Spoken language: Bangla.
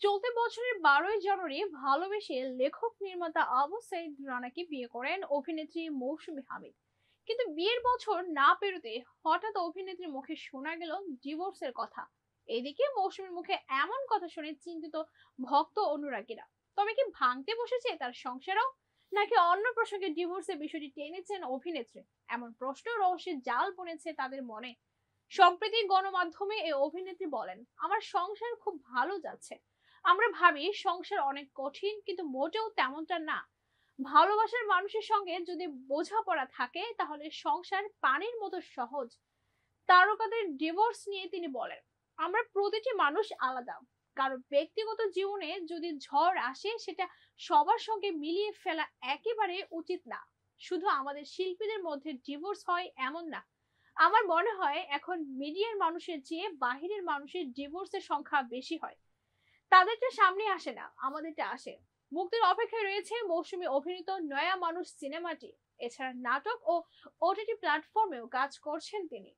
চলতি বছরের 12ই জানুয়ারি ভালোবেসে লেখক নির্মাতা আবু সাইদ রানাকে বিয়ে করেন অভিনেত্রী মৌসুমী হামিদ। কিন্তু বিয়ের বছর না পেরোতে হঠাৎ অভিনেত্রীর মুখে শোনা গেল ডিভোর্সের কথা। এদিকে মৌসুমীর মুখে এমন কথা শুনে চিন্তিত ভক্ত অনুরাগীরা। তবে কি ভাঙতে বসেছে তার সংসারও, নাকি অন্য প্রসঙ্গে ডিভোর্সের বিষয়টি টেনেছেন অভিনেত্রী? এমন প্রশ্ন রহস্যের জাল বুনেছে তাদের মনে। সম্প্রতি গণমাধ্যমে এই অভিনেত্রী বলেন, আমার সংসার খুব ভালো যাচ্ছে। আমরা ভাবি সংসার অনেক কঠিন, কিন্তু মোটেও তেমনটা না। ভালোবাসার মানুষের সঙ্গে যদি বোঝাপড়া থাকে তাহলে সংসার পানির মতো সহজ। তারকাদের ডিভোর্স নিয়ে তিনি বলেন, আমরা প্রতিটি মানুষ আলাদা। কারো ব্যক্তিগত জীবনে যদি ঝড় আসে সেটা সবার সঙ্গে মিলিয়ে ফেলা একেবারে উচিত না। শুধু আমাদের শিল্পীদের মধ্যে ডিভোর্স হয় এমন না। আমার মনে হয় এখন মিডিয়ার মানুষের চেয়ে বাহিরের মানুষের ডিভোর্সের সংখ্যা বেশি হয়। তাদেরটা সামনে আসে না, আমাদেরটা আসে। মুক্তির অপেক্ষায় রয়েছে মৌসুমী অভিনীত নয়া মানুষ সিনেমাটি। এছাড়া নাটক ও ওটিটি প্ল্যাটফর্মেও কাজ করছেন তিনি।